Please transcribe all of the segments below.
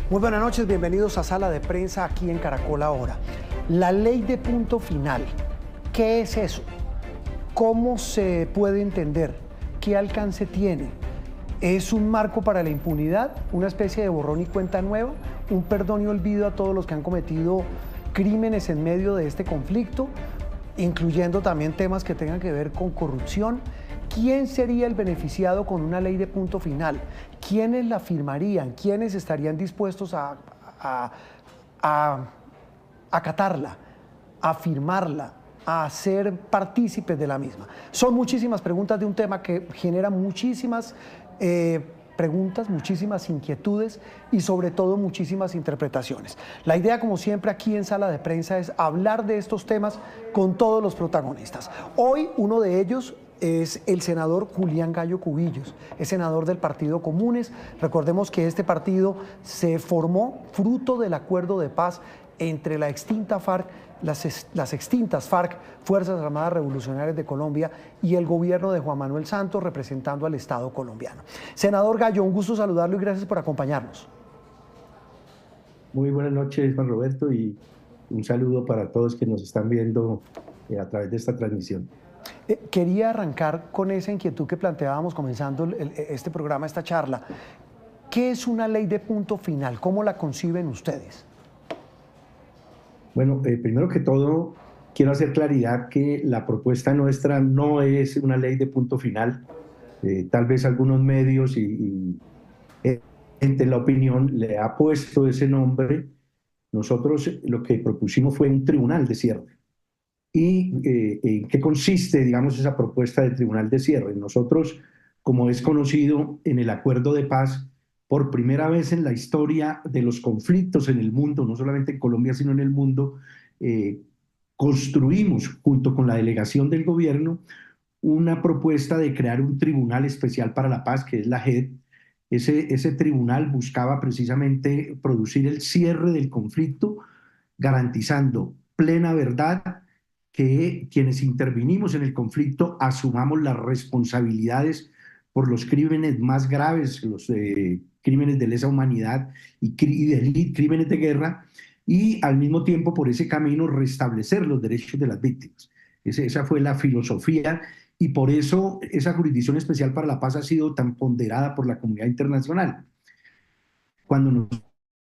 Muy buenas noches, bienvenidos a Sala de Prensa aquí en Caracol Ahora. La ley de punto final, ¿qué es eso? ¿Cómo se puede entender? ¿Qué alcance tiene? ¿Es un marco para la impunidad? ¿Una especie de borrón y cuenta nueva? ¿Un perdón y olvido a todos los que han cometido crímenes en medio de este conflicto? Incluyendo también temas que tengan que ver con corrupción. ¿Quién sería el beneficiado con una ley de punto final? ¿Quiénes la firmarían? ¿Quiénes estarían dispuestos a acatarla, a firmarla, a ser partícipes de la misma? Son muchísimas preguntas de un tema que genera muchísimas preguntas, muchísimas inquietudes y sobre todo muchísimas interpretaciones. La idea, como siempre, aquí en Sala de Prensa es hablar de estos temas con todos los protagonistas. Hoy uno de ellos es el senador Julián Gallo Cubillos, es senador del Partido Comunes. Recordemos que este partido se formó fruto del acuerdo de paz entre la extinta FARC, las extintas FARC, Fuerzas Armadas Revolucionarias de Colombia, y el gobierno de Juan Manuel Santos, representando al Estado colombiano. Senador Gallo, un gusto saludarlo y gracias por acompañarnos. Muy buenas noches, Juan Roberto, y un saludo para todos que nos están viendo a través de esta transmisión. Quería arrancar con esa inquietud que planteábamos comenzando este programa, esta charla. ¿Qué es una ley de punto final? ¿Cómo la conciben ustedes? Bueno, primero que todo, quiero hacer claridad que la propuesta nuestra no es una ley de punto final. Tal vez algunos medios y gente en la opinión le ha puesto ese nombre. Nosotros lo que propusimos fue un tribunal de cierre. ¿Y en qué consiste, digamos, esa propuesta de tribunal de cierre? Nosotros, como es conocido en el acuerdo de paz, por primera vez en la historia de los conflictos en el mundo, no solamente en Colombia, sino en el mundo, eh, construimos, junto con la delegación del gobierno, una propuesta de crear un tribunal especial para la paz, que es la JEP. Ese tribunal buscaba precisamente producir el cierre del conflicto, garantizando plena verdad, que quienes intervinimos en el conflicto asumamos las responsabilidades por los crímenes más graves, los crímenes de lesa humanidad y crímenes de guerra, y al mismo tiempo por ese camino restablecer los derechos de las víctimas. Esa fue la filosofía, y por eso esa Jurisdicción Especial para la Paz ha sido tan ponderada por la comunidad internacional. Cuando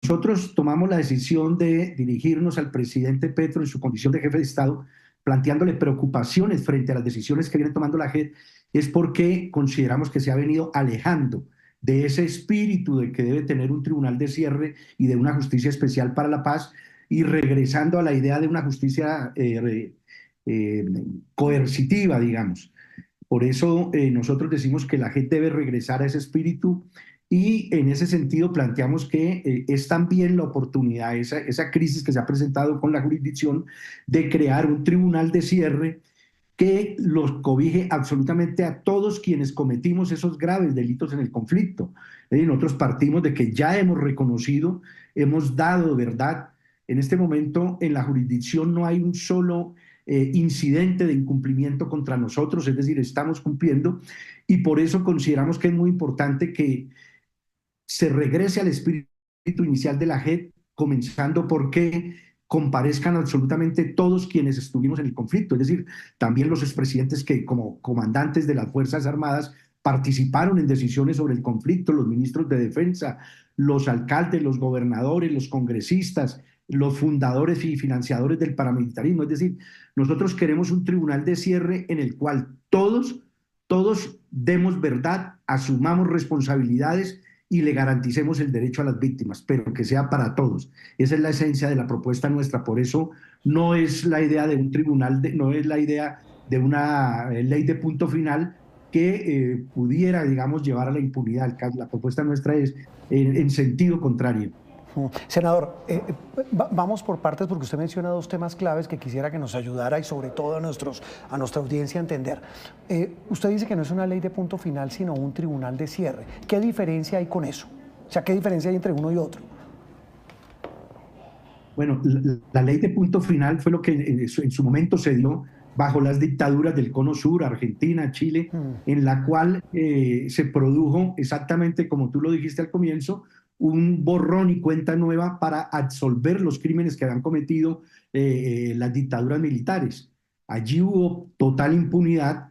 nosotros tomamos la decisión de dirigirnos al presidente Petro en su condición de jefe de Estado, planteándole preocupaciones frente a las decisiones que viene tomando la JEP, es porque consideramos que se ha venido alejando de ese espíritu de que debe tener un tribunal de cierre y de una justicia especial para la paz, y regresando a la idea de una justicia coercitiva, digamos. Por eso nosotros decimos que la JEP debe regresar a ese espíritu, y en ese sentido planteamos que es también la oportunidad, esa crisis que se ha presentado con la jurisdicción, de crear un tribunal de cierre que los cobije absolutamente a todos quienes cometimos esos graves delitos en el conflicto. Nosotros partimos de que ya hemos reconocido, hemos dado verdad. En este momento en la jurisdicción no hay un solo incidente de incumplimiento contra nosotros, es decir, estamos cumpliendo, y por eso consideramos que es muy importante que se regrese al espíritu inicial de la JEP, comenzando por que comparezcan absolutamente todos quienes estuvimos en el conflicto, es decir, también los expresidentes que como comandantes de las Fuerzas Armadas participaron en decisiones sobre el conflicto, los ministros de defensa, los alcaldes, los gobernadores, los congresistas, los fundadores y financiadores del paramilitarismo. Es decir, nosotros queremos un tribunal de cierre en el cual todos demos verdad, asumamos responsabilidades y le garanticemos el derecho a las víctimas, pero que sea para todos. Esa es la esencia de la propuesta nuestra. Por eso no es la idea de un tribunal, no es la idea de una ley de punto final que pudiera, digamos, llevar a la impunidad. La propuesta nuestra es en sentido contrario. Senador, vamos por partes, porque usted menciona dos temas claves que quisiera que nos ayudara y sobre todo a nuestra audiencia a entender. Usted dice que no es una ley de punto final, sino un tribunal de cierre. ¿Qué diferencia hay con eso? O sea, ¿qué diferencia hay entre uno y otro? Bueno, la ley de punto final fue lo que en su momento se dio bajo las dictaduras del Cono Sur, Argentina, Chile, en la cual se produjo, exactamente como tú lo dijiste al comienzo, un borrón y cuenta nueva para absolver los crímenes que habían cometido las dictaduras militares. Allí hubo total impunidad,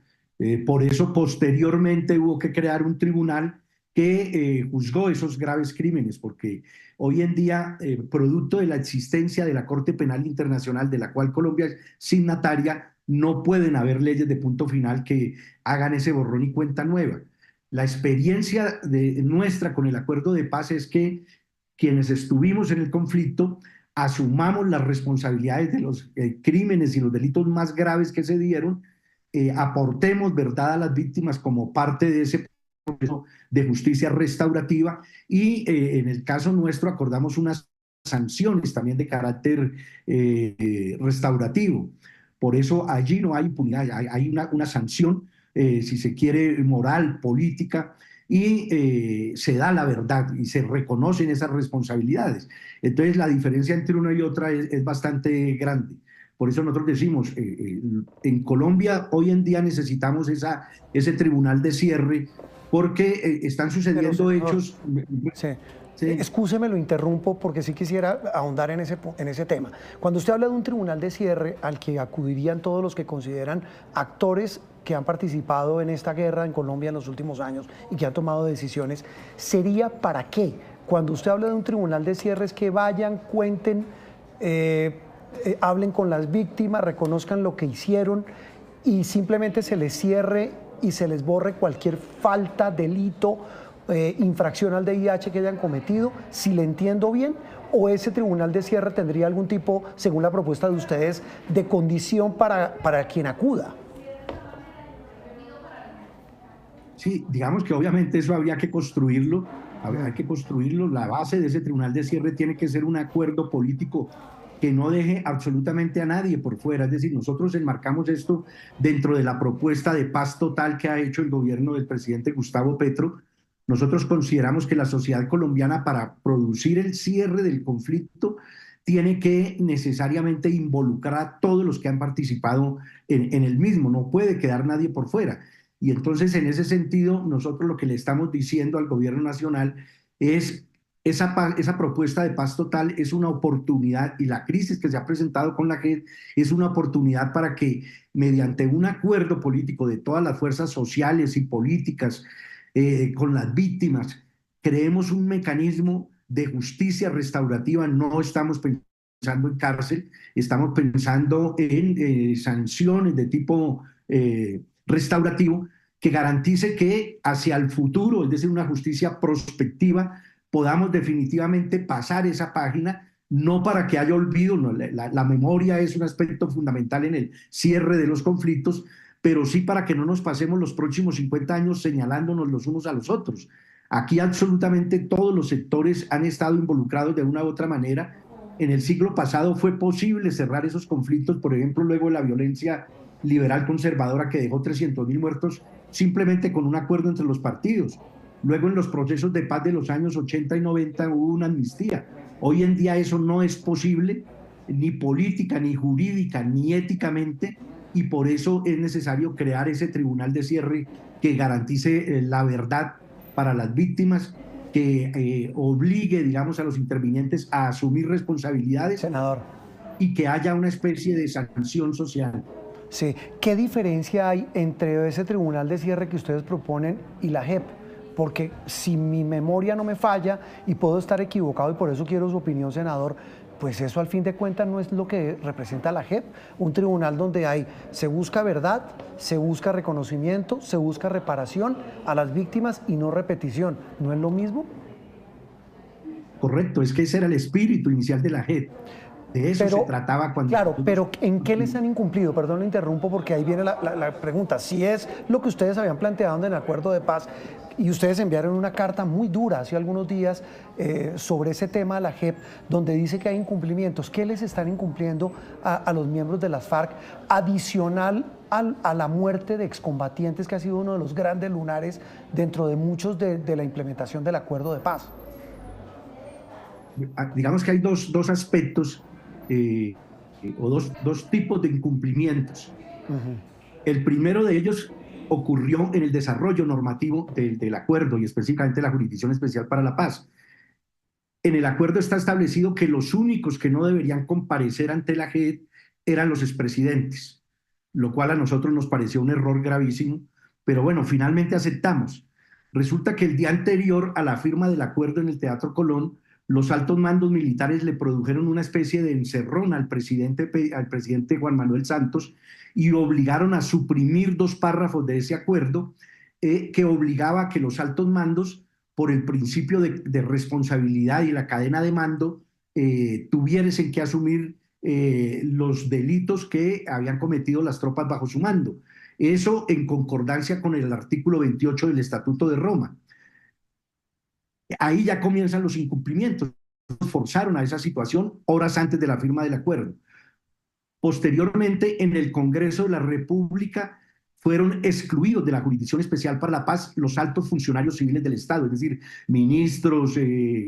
por eso posteriormente hubo que crear un tribunal que juzgó esos graves crímenes, porque hoy en día, producto de la existencia de la Corte Penal Internacional, de la cual Colombia es signataria, no pueden haber leyes de punto final que hagan ese borrón y cuenta nueva. La experiencia nuestra con el acuerdo de paz es que quienes estuvimos en el conflicto asumamos las responsabilidades de los crímenes y los delitos más graves que se dieron, aportemos verdad a las víctimas como parte de ese proceso de justicia restaurativa y en el caso nuestro acordamos unas sanciones también de carácter restaurativo. Por eso allí no hay impunidad, hay una sanción, si se quiere, moral, política, y se da la verdad y se reconocen esas responsabilidades. Entonces la diferencia entre una y otra es bastante grande. Por eso nosotros decimos, en Colombia hoy en día necesitamos ese tribunal de cierre porque están Pero, sucediendo senador, hechos. sí. Sí. Excúseme, lo interrumpo porque sí quisiera ahondar en ese tema. Cuando usted habla de un tribunal de cierre al que acudirían todos los que consideran actores que han participado en esta guerra en Colombia en los últimos años y que han tomado decisiones, ¿sería para qué? Cuando usted habla de un tribunal de cierre es que vayan, cuenten, hablen con las víctimas, reconozcan lo que hicieron y simplemente se les cierre y se les borre cualquier falta, delito, infracción al DIH que hayan cometido, si le entiendo bien, o ese tribunal de cierre tendría algún tipo, según la propuesta de ustedes, de condición para quien acuda. Sí, digamos que obviamente eso habría que construirlo, hay que construirlo. La base de ese tribunal de cierre tiene que ser un acuerdo político que no deje absolutamente a nadie por fuera. Es decir, nosotros enmarcamos esto dentro de la propuesta de paz total que ha hecho el gobierno del presidente Gustavo Petro. Nosotros consideramos que la sociedad colombiana, para producir el cierre del conflicto, tiene que necesariamente involucrar a todos los que han participado en el mismo. No puede quedar nadie por fuera. Y entonces, en ese sentido, nosotros lo que le estamos diciendo al gobierno nacional es esa propuesta de paz total es una oportunidad, y la crisis que se ha presentado con la JEP es una oportunidad para que, mediante un acuerdo político de todas las fuerzas sociales y políticas, con las víctimas, creemos un mecanismo de justicia restaurativa. No estamos pensando en cárcel, estamos pensando en sanciones de tipo restaurativo que garantice que hacia el futuro, es decir, una justicia prospectiva, podamos definitivamente pasar esa página, no para que haya olvido. No, la memoria es un aspecto fundamental en el cierre de los conflictos, pero sí para que no nos pasemos los próximos 50 años señalándonos los unos a los otros. Aquí absolutamente todos los sectores han estado involucrados de una u otra manera. En el siglo pasado fue posible cerrar esos conflictos, por ejemplo, luego de la violencia liberal conservadora que dejó 300.000 muertos simplemente con un acuerdo entre los partidos. Luego en los procesos de paz de los años 80 y 90 hubo una amnistía. Hoy en día eso no es posible, ni política, ni jurídica, ni éticamente, y por eso es necesario crear ese tribunal de cierre que garantice la verdad para las víctimas, que obligue, digamos, a los intervinientes a asumir responsabilidades, senador, y que haya una especie de sanción social. Sí. ¿Qué diferencia hay entre ese tribunal de cierre que ustedes proponen y la JEP? Porque si mi memoria no me falla, y puedo estar equivocado y por eso quiero su opinión, senador, pues eso al fin de cuentas no es lo que representa la JEP, un tribunal donde se busca verdad, se busca reconocimiento, se busca reparación a las víctimas y no repetición. ¿No es lo mismo? Correcto, es que ese era el espíritu inicial de la JEP. De eso se trataba cuando... Claro, pero ¿en qué les han incumplido? Perdón, lo interrumpo porque ahí viene la pregunta. Si es lo que ustedes habían planteado en el acuerdo de paz, y ustedes enviaron una carta muy dura hace algunos días sobre ese tema a la JEP, donde dice que hay incumplimientos. ¿Qué les están incumpliendo a los miembros de las FARC, adicional a la muerte de excombatientes, que ha sido uno de los grandes lunares dentro de muchos de la implementación del acuerdo de paz? Digamos que hay dos aspectos o dos tipos de incumplimientos. El primero de ellos ocurrió en el desarrollo normativo del acuerdo, y específicamente la Jurisdicción Especial para la Paz. En el acuerdo está establecido que los únicos que no deberían comparecer ante la JEP eran los expresidentes, lo cual a nosotros nos pareció un error gravísimo, pero bueno, finalmente aceptamos. Resulta que el día anterior a la firma del acuerdo en el Teatro Colón, los altos mandos militares le produjeron una especie de encerrón al presidente Juan Manuel Santos y obligaron a suprimir dos párrafos de ese acuerdo que obligaba a que los altos mandos, por el principio de responsabilidad y la cadena de mando, tuviesen que asumir los delitos que habían cometido las tropas bajo su mando. Eso en concordancia con el artículo 28 del Estatuto de Roma. Ahí ya comienzan los incumplimientos. Forzaron a esa situación horas antes de la firma del acuerdo. Posteriormente, en el Congreso de la República fueron excluidos de la Jurisdicción Especial para la Paz los altos funcionarios civiles del Estado, es decir, ministros,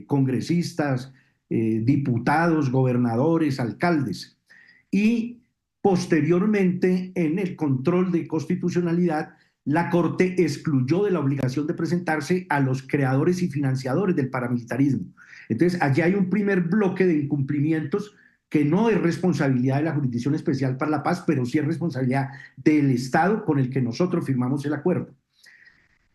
congresistas, diputados, gobernadores, alcaldes. Y posteriormente, en el control de constitucionalidad, la Corte excluyó de la obligación de presentarse a los creadores y financiadores del paramilitarismo. Entonces, allí hay un primer bloque de incumplimientos que no es responsabilidad de la Jurisdicción Especial para la Paz, pero sí es responsabilidad del Estado con el que nosotros firmamos el acuerdo.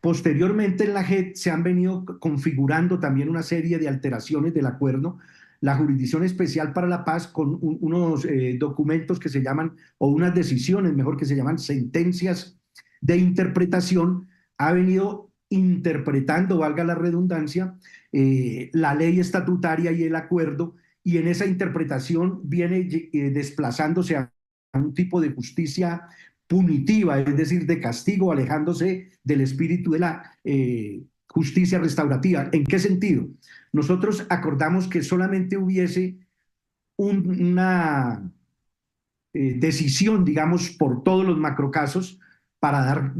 Posteriormente en la JEP se han venido configurando también una serie de alteraciones del acuerdo. La Jurisdicción Especial para la Paz con unos documentos que se llaman, o unas decisiones, mejor, que se llaman sentencias de interpretación, ha venido interpretando, valga la redundancia, la ley estatutaria y el acuerdo, y en esa interpretación viene desplazándose a un tipo de justicia punitiva, es decir, de castigo, alejándose del espíritu de la justicia restaurativa. ¿En qué sentido? Nosotros acordamos que solamente hubiese una decisión, digamos, por todos los macrocasos para dar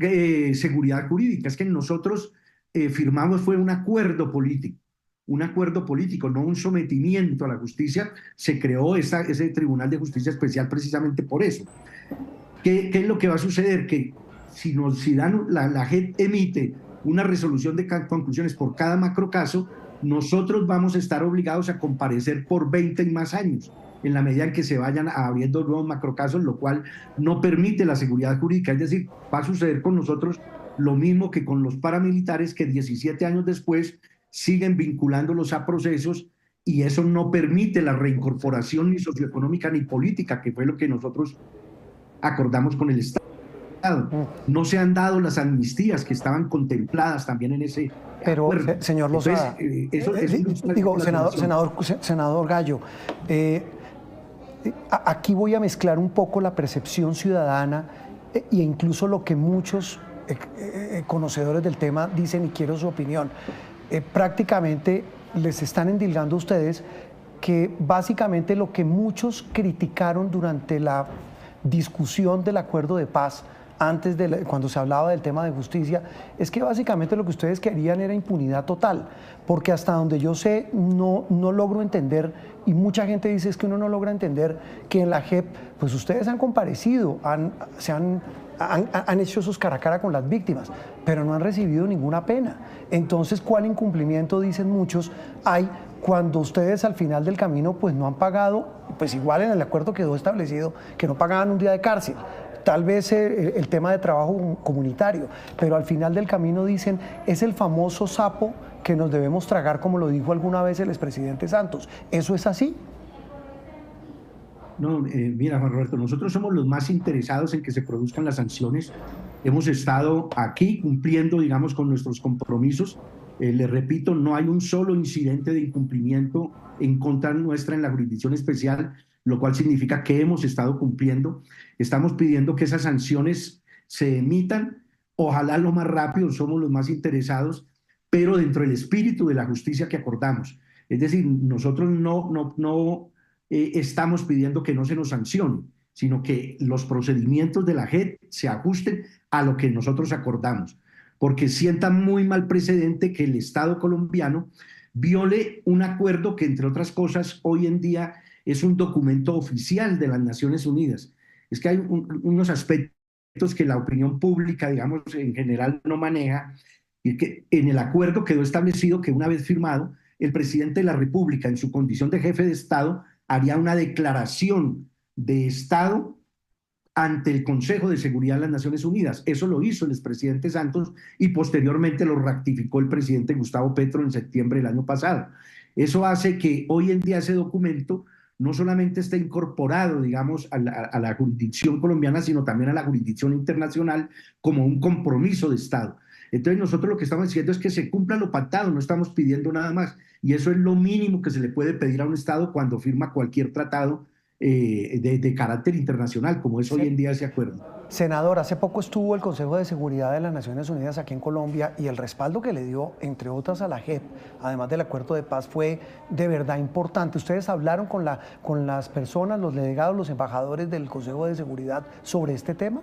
seguridad jurídica. Es que nosotros firmamos fue un acuerdo político, no un sometimiento a la justicia. Se creó ese Tribunal de Justicia Especial precisamente por eso. ¿Qué es lo que va a suceder? Que si la JEP emite una resolución de conclusiones por cada macrocaso, nosotros vamos a estar obligados a comparecer por 20 y más años, en la medida en que se vayan abriendo nuevos macrocasos, lo cual no permite la seguridad jurídica. Es decir, va a suceder con nosotros lo mismo que con los paramilitares, que 17 años después siguen vinculándolos a procesos, y eso no permite la reincorporación ni socioeconómica ni política, que fue lo que nosotros acordamos con el Estado. No se han dado las amnistías que estaban contempladas también en ese acuerdo. Pero, señor Lozada, digo, senador Gallo, aquí voy a mezclar un poco la percepción ciudadana e incluso lo que muchos conocedores del tema dicen, y quiero su opinión. Prácticamente les están endilgando a ustedes que básicamente lo que muchos criticaron durante la discusión del acuerdo de paz, antes cuando se hablaba del tema de justicia, es que básicamente lo que ustedes querían era impunidad total, porque hasta donde yo sé no logro entender, y mucha gente dice es que uno no logra entender que en la JEP, pues ustedes han comparecido, han hecho sus cara a cara con las víctimas, pero no han recibido ninguna pena. Entonces, ¿cuál incumplimiento, dicen muchos, hay cuando ustedes al final del camino pues no han pagado? Pues igual en el acuerdo quedó establecido que no pagaban un día de cárcel, tal vez el tema de trabajo comunitario, pero al final del camino dicen es el famoso sapo que nos debemos tragar, como lo dijo alguna vez el expresidente Santos. ¿Eso es así? No, mira, Juan Roberto, nosotros somos los más interesados en que se produzcan las sanciones. Hemos estado aquí cumpliendo, digamos, con nuestros compromisos. Les repito, no hay un solo incidente de incumplimiento en contra nuestra en la Jurisdicción Especial, lo cual significa que hemos estado cumpliendo. Estamos pidiendo que esas sanciones se emitan, ojalá lo más rápido, somos los más interesados, pero dentro del espíritu de la justicia que acordamos. Es decir, nosotros no estamos pidiendo que no se nos sancione, sino que los procedimientos de la JEP se ajusten a lo que nosotros acordamos, porque sienta muy mal precedente que el Estado colombiano viole un acuerdo que, entre otras cosas, hoy en día es un documento oficial de las Naciones Unidas. Es que hay unos aspectos que la opinión pública, digamos, en general no maneja, y que en el acuerdo quedó establecido que una vez firmado, el presidente de la República, en su condición de jefe de Estado, haría una declaración de Estado ante el Consejo de Seguridad de las Naciones Unidas. Eso lo hizo el expresidente Santos y posteriormente lo ratificó el presidente Gustavo Petro en septiembre del año pasado. Eso hace que hoy en día ese documento no solamente esté incorporado, digamos, a la jurisdicción colombiana, sino también a la jurisdicción internacional como un compromiso de Estado. Entonces nosotros lo que estamos diciendo es que se cumpla lo pactado, no estamos pidiendo nada más. Y eso es lo mínimo que se le puede pedir a un Estado cuando firma cualquier tratado de carácter internacional, como es hoy en día ese acuerdo. Senador, hace poco estuvo el Consejo de Seguridad de las Naciones Unidas aquí en Colombia y el respaldo que le dio, entre otras, a la JEP, además del acuerdo de paz, fue de verdad importante. ¿Ustedes hablaron con las personas, los delegados, los embajadores del Consejo de Seguridad sobre este tema?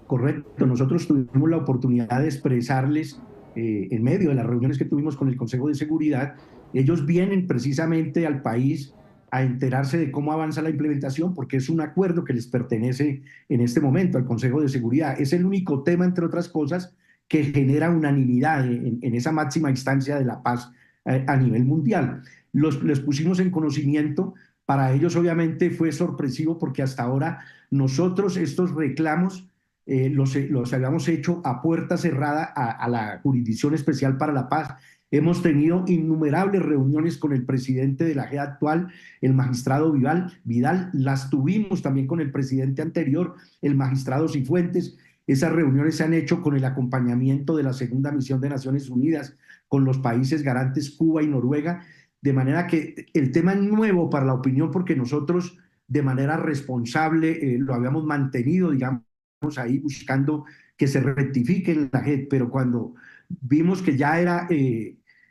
Correcto, nosotros tuvimos la oportunidad de expresarles en medio de las reuniones que tuvimos con el Consejo de Seguridad. Ellos vienen precisamente al país a enterarse de cómo avanza la implementación, porque es un acuerdo que les pertenece en este momento al Consejo de Seguridad. Es el único tema, entre otras cosas, que genera unanimidad en esa máxima instancia de la paz a nivel mundial. Les pusimos en conocimiento. Para ellos obviamente fue sorpresivo porque hasta ahora nosotros estos reclamos los habíamos hecho a puerta cerrada a la Jurisdicción Especial para la Paz. Hemos tenido innumerables reuniones con el presidente de la JEP actual, el magistrado Vidal, las tuvimos también con el presidente anterior, el magistrado Cifuentes. Esas reuniones se han hecho con el acompañamiento de la segunda misión de Naciones Unidas, con los países garantes Cuba y Noruega, de manera que el tema es nuevo para la opinión porque nosotros de manera responsable lo habíamos mantenido, digamos, ahí buscando que se rectifique en la JEP, pero cuando vimos que ya era,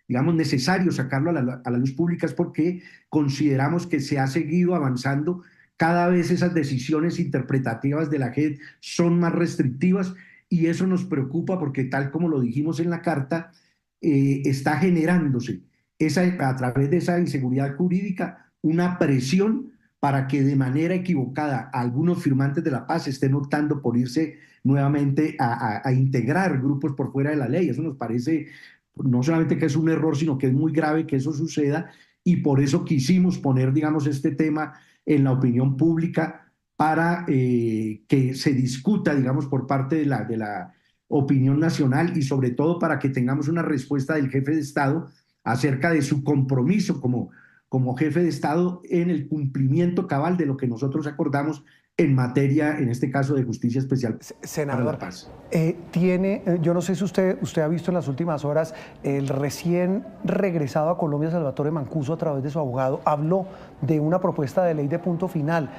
digamos, necesario sacarlo a la luz pública es porque consideramos que se ha seguido avanzando. Cada vez esas decisiones interpretativas de la JEP son más restrictivas y eso nos preocupa porque tal como lo dijimos en la carta, está generándose a través de esa inseguridad jurídica una presión para que de manera equivocada algunos firmantes de la paz estén optando por irse nuevamente a integrar grupos por fuera de la ley. Eso nos parece no solamente que es un error, sino que es muy grave que eso suceda y por eso quisimos poner, digamos, este tema en la opinión pública para que se discuta, digamos, por parte de la opinión nacional y sobre todo para que tengamos una respuesta del jefe de Estado acerca de su compromiso como jefe de Estado en el cumplimiento cabal de lo que nosotros acordamos en materia, en este caso, de justicia especial Senador, para la paz. Yo no sé si usted ha visto en las últimas horas, el recién regresado a Colombia, Salvatore Mancuso, a través de su abogado, habló de una propuesta de ley de punto final.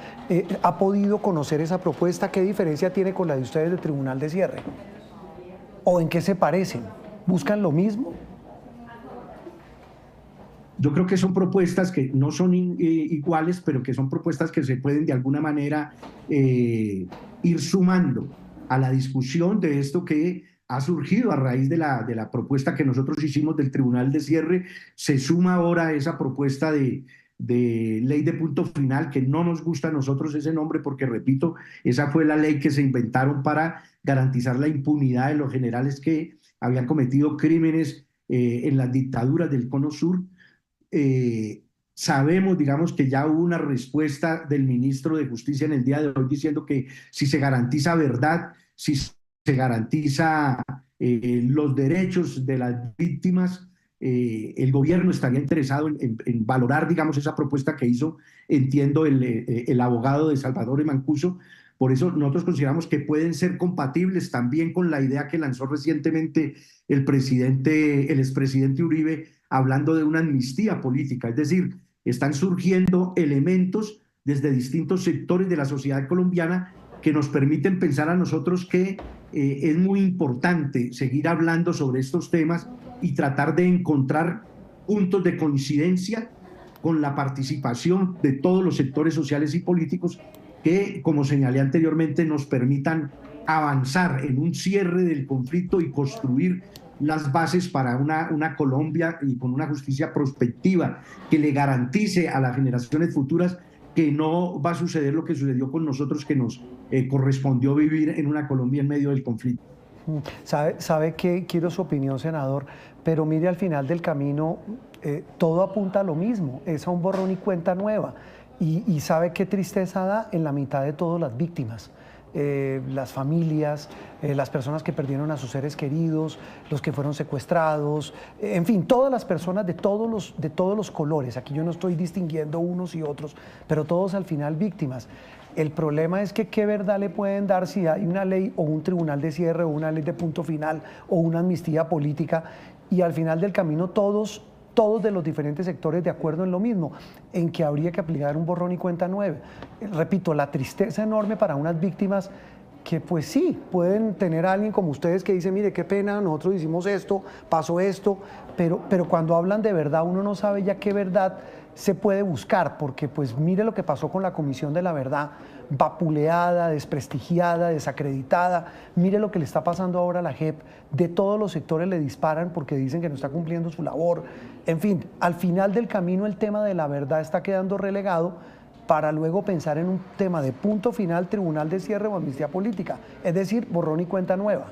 ¿Ha podido conocer esa propuesta? ¿Qué diferencia tiene con la de ustedes del Tribunal de Cierre? ¿O en qué se parecen? ¿Buscan lo mismo? Yo creo que son propuestas que no son iguales, pero que son propuestas que se pueden de alguna manera ir sumando a la discusión de esto que ha surgido a raíz de la propuesta que nosotros hicimos del Tribunal de Cierre. Se suma ahora esa propuesta de ley de punto final, que no nos gusta a nosotros ese nombre porque, repito, esa fue la ley que se inventaron para garantizar la impunidad de los generales que habían cometido crímenes en las dictaduras del Cono Sur. Sabemos, digamos, que ya hubo una respuesta del ministro de Justicia en el día de hoy diciendo que si se garantiza verdad, si se garantiza los derechos de las víctimas, el gobierno estaría interesado en valorar, digamos, esa propuesta que hizo, entiendo, el abogado de Salvatore Mancuso. Por eso nosotros consideramos que pueden ser compatibles también con la idea que lanzó recientemente el expresidente Uribe, hablando de una amnistía política. Es decir, están surgiendo elementos desde distintos sectores de la sociedad colombiana que nos permiten pensar a nosotros que es muy importante seguir hablando sobre estos temas y tratar de encontrar puntos de coincidencia con la participación de todos los sectores sociales y políticos que, como señalé anteriormente, nos permitan avanzar en un cierre del conflicto y construir las bases para una Colombia y con una justicia prospectiva que le garantice a las generaciones futuras que no va a suceder lo que sucedió con nosotros, que nos correspondió vivir en una Colombia en medio del conflicto. Sabe que quiero su opinión, senador, pero mire, al final del camino todo apunta a lo mismo, es a un borrón y cuenta nueva. Y sabe qué tristeza da en la mitad de todas las víctimas. Las familias, las personas que perdieron a sus seres queridos, los que fueron secuestrados, en fin, todas las personas de todos los colores. Aquí yo no estoy distinguiendo unos y otros, pero todos al final víctimas. El problema es que qué verdad le pueden dar si hay una ley o un tribunal de cierre o una ley de punto final o una amnistía política y al final del camino todos de los diferentes sectores de acuerdo en lo mismo, en que habría que aplicar un borrón y cuenta nueva. Repito, la tristeza enorme para unas víctimas que pues sí, pueden tener a alguien como ustedes que dice, mire, qué pena, nosotros hicimos esto, pasó esto, pero cuando hablan de verdad uno no sabe ya qué verdad se puede buscar, porque pues mire lo que pasó con la Comisión de la Verdad, vapuleada, desprestigiada, desacreditada. Mire lo que le está pasando ahora a la JEP, de todos los sectores le disparan porque dicen que no está cumpliendo su labor. En fin, al final del camino el tema de la verdad está quedando relegado para luego pensar en un tema de punto final, tribunal de cierre o amnistía política, es decir, borrón y cuenta nueva.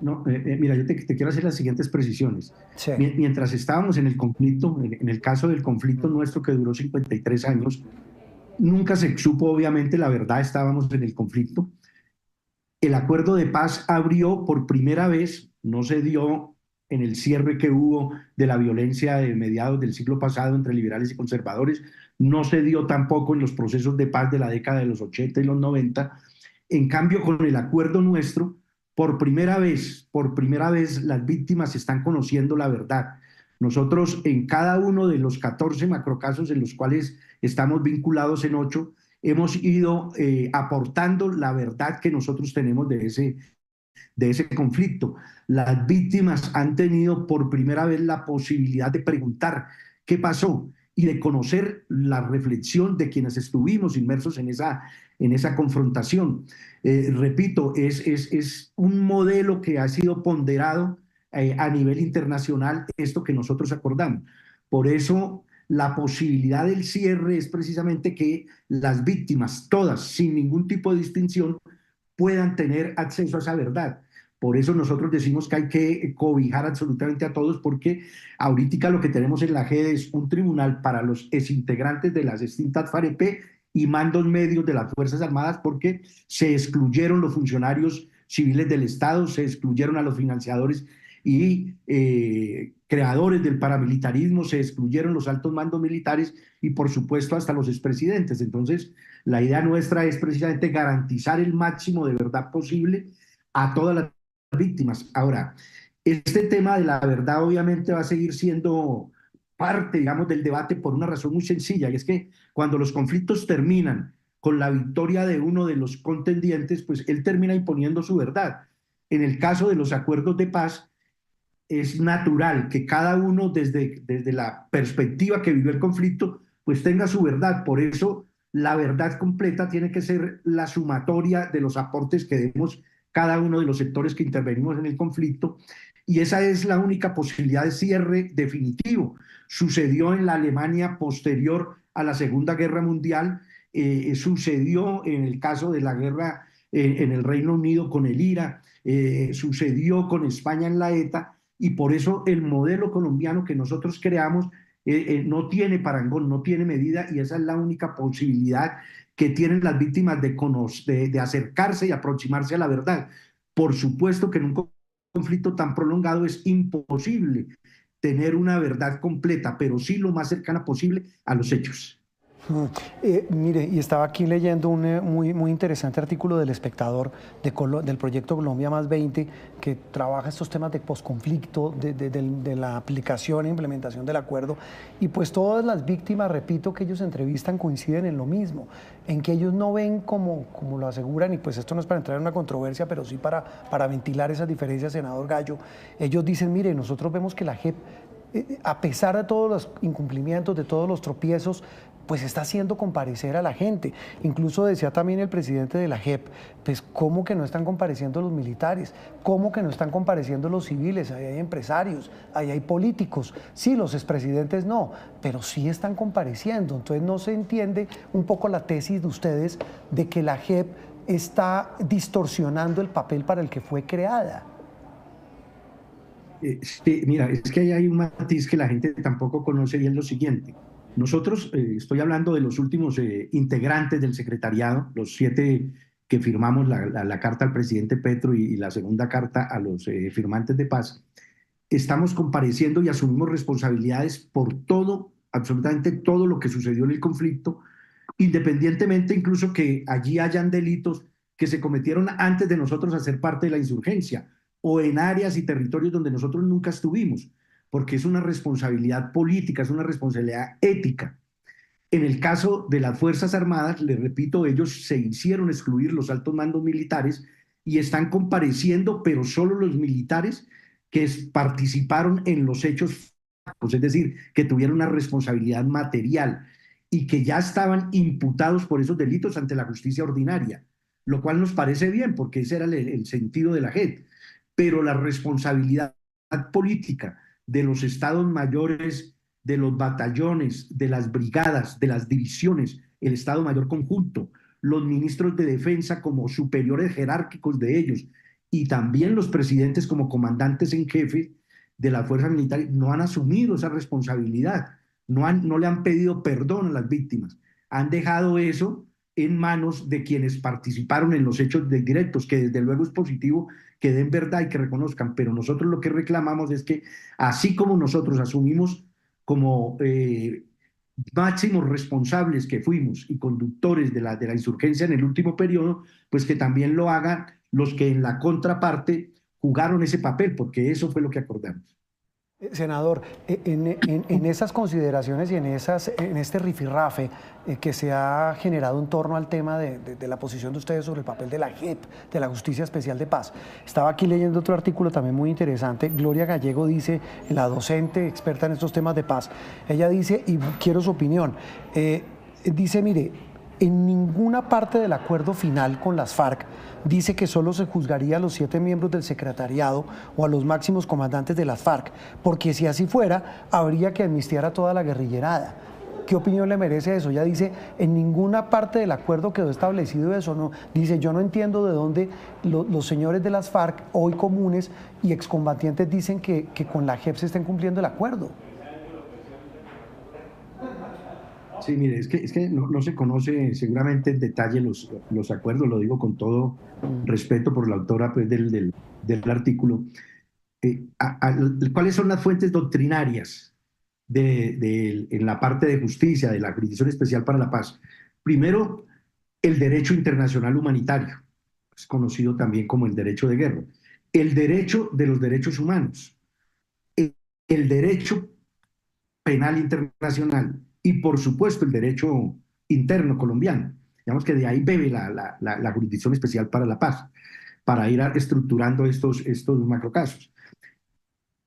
No, mira, yo te quiero hacer las siguientes precisiones. Sí. Mientras estábamos en el conflicto, en el caso del conflicto nuestro que duró 53 años, nunca se supo obviamente la verdad, estábamos en el conflicto. El acuerdo de paz abrió por primera vez, no se dio en el cierre que hubo de la violencia de mediados del siglo pasado entre liberales y conservadores, no se dio tampoco en los procesos de paz de la década de los 80 y los 90. En cambio, con el acuerdo nuestro, por primera vez las víctimas están conociendo la verdad. Nosotros en cada uno de los 14 macrocasos en los cuales estamos vinculados en 8, hemos ido aportando la verdad que nosotros tenemos de ese conflicto. Las víctimas han tenido por primera vez la posibilidad de preguntar qué pasó y de conocer la reflexión de quienes estuvimos inmersos en esa confrontación. Repito, es un modelo que ha sido ponderado a nivel internacional, esto que nosotros acordamos. Por eso, la posibilidad del cierre es precisamente que las víctimas, todas, sin ningún tipo de distinción, puedan tener acceso a esa verdad. Por eso nosotros decimos que hay que cobijar absolutamente a todos, porque ahorita lo que tenemos en la JEP es un tribunal para los exintegrantes de las extintas FAREP y mandos medios de las Fuerzas Armadas, porque se excluyeron los funcionarios civiles del Estado, se excluyeron a los financiadores y creadores del paramilitarismo, se excluyeron los altos mandos militares y por supuesto hasta los expresidentes. Entonces, la idea nuestra es precisamente garantizar el máximo de verdad posible a todas las víctimas. Ahora, este tema de la verdad obviamente va a seguir siendo parte, digamos, del debate por una razón muy sencilla, y es que cuando los conflictos terminan con la victoria de uno de los contendientes, pues él termina imponiendo su verdad. En el caso de los acuerdos de paz, es natural que cada uno desde la perspectiva que vivió el conflicto, pues tenga su verdad. Por eso la verdad completa tiene que ser la sumatoria de los aportes que demos cada uno de los sectores que intervenimos en el conflicto, y esa es la única posibilidad de cierre definitivo. Sucedió en la Alemania posterior a la Segunda Guerra Mundial, sucedió en el caso de la guerra en el Reino Unido con el IRA, sucedió con España en la ETA, y por eso el modelo colombiano que nosotros creamos no tiene parangón, no tiene medida, y esa es la única posibilidad que tienen las víctimas de acercarse y aproximarse a la verdad. Por supuesto que en un conflicto tan prolongado es imposible tener una verdad completa, pero sí lo más cercana posible a los hechos. Mire, y estaba aquí leyendo un muy interesante artículo del Espectador del proyecto Colombia Más 20, que trabaja estos temas de posconflicto, de la aplicación e implementación del acuerdo, y pues todas las víctimas, repito, que ellos entrevistan coinciden en lo mismo, en que ellos no ven como lo aseguran, y pues esto no es para entrar en una controversia, pero sí para ventilar esas diferencias, senador Gallo. Ellos dicen, mire, nosotros vemos que la JEP, a pesar de todos los incumplimientos, de todos los tropiezos, pues está haciendo comparecer a la gente. Incluso decía también el presidente de la JEP, pues ¿cómo que no están compareciendo los militares? ¿Cómo que no están compareciendo los civiles? Ahí hay empresarios, ahí hay políticos. Sí, los expresidentes no, pero sí están compareciendo. Entonces no se entiende un poco la tesis de ustedes de que la JEP está distorsionando el papel para el que fue creada. Sí, mira, es que ahí hay un matiz que la gente tampoco conoce y es lo siguiente. Nosotros, estoy hablando de los últimos integrantes del secretariado, los 7 que firmamos la carta al presidente Petro y la segunda carta a los firmantes de paz, estamos compareciendo y asumimos responsabilidades por todo, absolutamente todo lo que sucedió en el conflicto, independientemente incluso que allí hayan delitos que se cometieron antes de nosotros hacer parte de la insurgencia o en áreas y territorios donde nosotros nunca estuvimos, porque es una responsabilidad política, es una responsabilidad ética. En el caso de las Fuerzas Armadas, les repito, ellos se hicieron excluir los altos mandos militares y están compareciendo, pero solo los militares que participaron en los hechos, pues es decir, que tuvieron una responsabilidad material y que ya estaban imputados por esos delitos ante la justicia ordinaria, lo cual nos parece bien, porque ese era el sentido de la JEP. Pero la responsabilidad política de los estados mayores, de los batallones, de las brigadas, de las divisiones, el Estado Mayor Conjunto, los ministros de defensa como superiores jerárquicos de ellos y también los presidentes como comandantes en jefe de las fuerzas militares no han asumido esa responsabilidad, no le han pedido perdón a las víctimas, han dejado eso en manos de quienes participaron en los hechos directos, que desde luego es positivo que den verdad y que reconozcan, pero nosotros lo que reclamamos es que así como nosotros asumimos como máximos responsables que fuimos y conductores de la insurgencia en el último periodo, pues que también lo hagan los que en la contraparte jugaron ese papel, porque eso fue lo que acordamos. Senador, en esas consideraciones y en este rifirrafe que se ha generado en torno al tema de la posición de ustedes sobre el papel de la JEP, de la Justicia Especial de Paz, estaba aquí leyendo otro artículo también muy interesante. Gloria Gallego dice, la docente experta en estos temas de paz, ella dice, y quiero su opinión, dice, mire, en ninguna parte del acuerdo final con las FARC dice que solo se juzgaría a los 7 miembros del secretariado o a los máximos comandantes de las FARC, porque si así fuera, habría que amnistiar a toda la guerrillerada. ¿Qué opinión le merece eso? Ella dice, en ninguna parte del acuerdo quedó establecido eso. No, dice, yo no entiendo de dónde los señores de las FARC, hoy comunes y excombatientes, dicen que con la JEP se estén cumpliendo el acuerdo. Sí, mire, es que no se conoce seguramente en detalle los acuerdos, lo digo con todo respeto por la autora pues, del artículo. ¿Cuáles son las fuentes doctrinarias en la parte de justicia, de la Jurisdicción Especial para la Paz? Primero, el derecho internacional humanitario, es conocido también como el derecho de guerra, el derecho de los derechos humanos, el derecho penal internacional y, por supuesto, el derecho interno colombiano. Digamos que de ahí bebe la Jurisdicción Especial para la Paz, para ir estructurando estos macrocasos.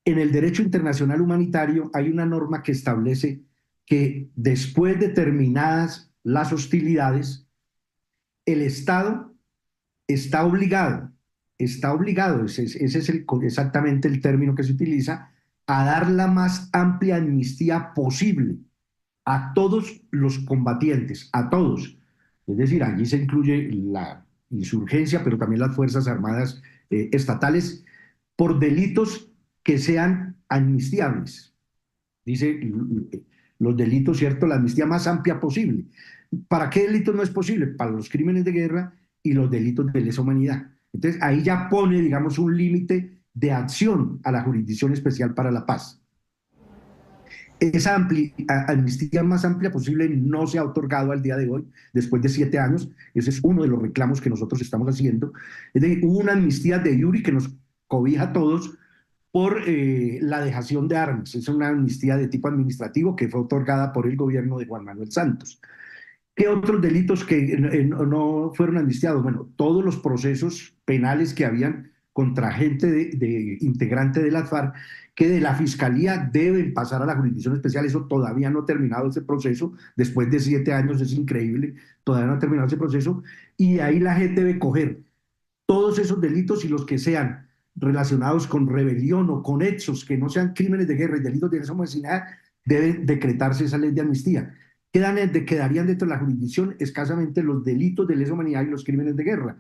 En el derecho internacional humanitario hay una norma que establece que después de terminadas las hostilidades, el Estado está obligado, ese es exactamente el término que se utiliza, a dar la más amplia amnistía posible a todos los combatientes, a todos. Es decir, allí se incluye la insurgencia, pero también las Fuerzas Armadas estatales, por delitos que sean amnistiables. Dice los delitos, ¿cierto? La amnistía más amplia posible. ¿Para qué delitos no es posible? Para los crímenes de guerra y los delitos de lesa humanidad. Entonces, ahí ya pone, digamos, un límite de acción a la Jurisdicción Especial para la Paz. Esa amnistía más amplia posible no se ha otorgado al día de hoy, después de 7 años. Ese es uno de los reclamos que nosotros estamos haciendo. Es decir, hubo una amnistía de iure que nos cobija a todos por la dejación de armas. Es una amnistía de tipo administrativo que fue otorgada por el gobierno de Juan Manuel Santos. ¿Qué otros delitos que no fueron amnistiados? Bueno, todos los procesos penales que habían contra gente integrante de las FARC, que de la Fiscalía deben pasar a la Jurisdicción Especial. Eso todavía no ha terminado ese proceso, después de 7 años, es increíble, todavía no ha terminado ese proceso, y ahí la gente debe coger todos esos delitos y los que sean relacionados con rebelión o con hechos que no sean crímenes de guerra y delitos de lesa humanidad, debe decretarse esa ley de amnistía. quedarían dentro de la jurisdicción escasamente los delitos de lesa humanidad y los crímenes de guerra.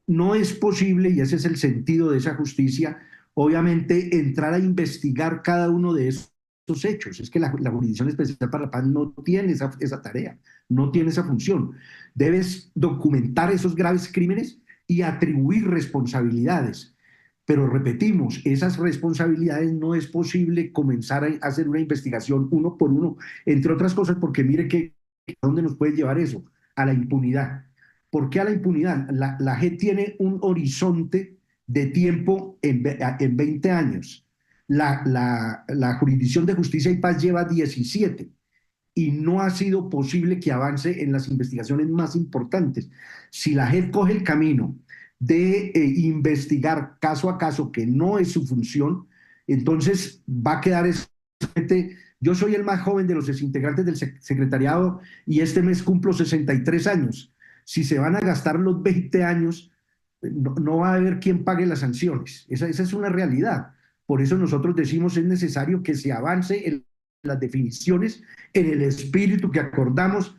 No es posible, y ese es el sentido de esa justicia, obviamente entrar a investigar cada uno de esos hechos. Es que la Jurisdicción Especial para la Paz no tiene esa tarea, no tiene esa función. Debes documentar esos graves crímenes y atribuir responsabilidades. Pero repetimos, esas responsabilidades no es posible comenzar a hacer una investigación uno por uno, entre otras cosas, porque mire ¿a dónde nos puede llevar eso? A la impunidad. ¿Por qué a la impunidad? La JEP tiene un horizonte de tiempo en 20 años. La Jurisdicción de Justicia y Paz lleva 17 y no ha sido posible que avance en las investigaciones más importantes. Si la JEP coge el camino de investigar caso a caso, que no es su función, entonces va a quedar yo soy el más joven de los integrantes del secretariado y este mes cumplo 63 años. Si se van a gastar los 20 años, no va a haber quien pague las sanciones. Esa es una realidad. Por eso nosotros decimos es necesario que se avance en las definiciones, en el espíritu que acordamos,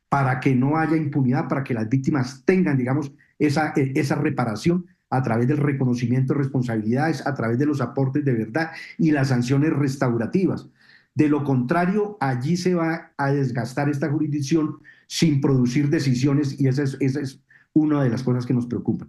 para que no haya impunidad, para que las víctimas tengan, digamos, esa reparación a través del reconocimiento de responsabilidades, a través de los aportes de verdad y las sanciones restaurativas. De lo contrario, allí se va a desgastar esta jurisdicción sin producir decisiones y esa es una de las cosas que nos preocupan.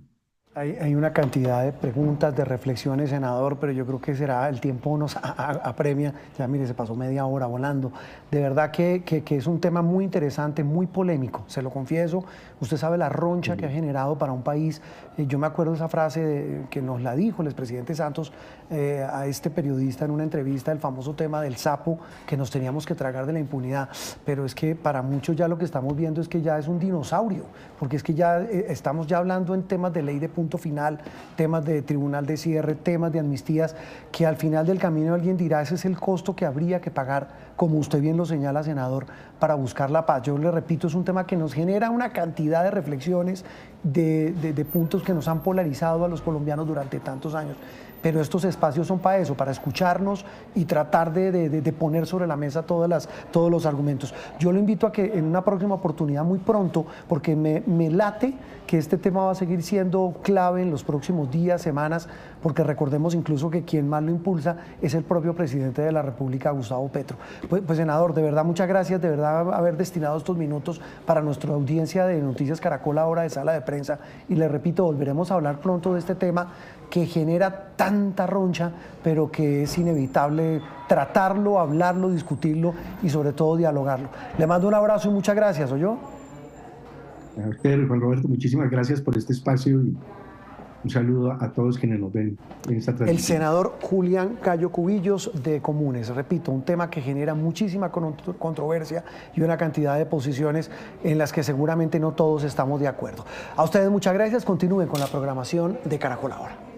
Hay una cantidad de preguntas, de reflexiones, senador, pero yo creo que será, el tiempo nos apremia. Ya mire, se pasó media hora volando. De verdad que es un tema muy interesante, muy polémico, se lo confieso. Usted sabe la roncha que ha generado para un país. Yo me acuerdo esa frase que nos la dijo el expresidente Santos a este periodista en una entrevista, el famoso tema del sapo que nos teníamos que tragar de la impunidad. Pero es que para muchos ya lo que estamos viendo es que ya es un dinosaurio, porque es que ya estamos ya hablando en temas de ley de punto final, temas de tribunal de cierre, temas de amnistías, que al final del camino alguien dirá, ese es el costo que habría que pagar, como usted bien lo señala, senador, para buscar la paz. Yo le repito, es un tema que nos genera una cantidad de reflexiones, de puntos que nos han polarizado a los colombianos durante tantos años. Pero estos espacios son para eso, para escucharnos y tratar de poner sobre la mesa todos los argumentos. Yo lo invito a que en una próxima oportunidad, muy pronto, porque me late que este tema va a seguir siendo clave en los próximos días, semanas, porque recordemos incluso que quien más lo impulsa es el propio presidente de la República, Gustavo Petro. Pues senador, de verdad, muchas gracias, de verdad, haber destinado estos minutos para nuestra audiencia de Noticias Caracol, ahora de Sala de Prensa, y le repito, volveremos a hablar pronto de este tema que genera tanta roncha, pero que es inevitable tratarlo, hablarlo, discutirlo y sobre todo dialogarlo. Le mando un abrazo y muchas gracias, ¿oyó? A usted, Juan Roberto, muchísimas gracias por este espacio y un saludo a todos quienes nos ven en esta transmisión. El senador Julián Gallo Cubillos de Comunes, repito, un tema que genera muchísima controversia y una cantidad de posiciones en las que seguramente no todos estamos de acuerdo. A ustedes muchas gracias, continúen con la programación de Caracol Ahora.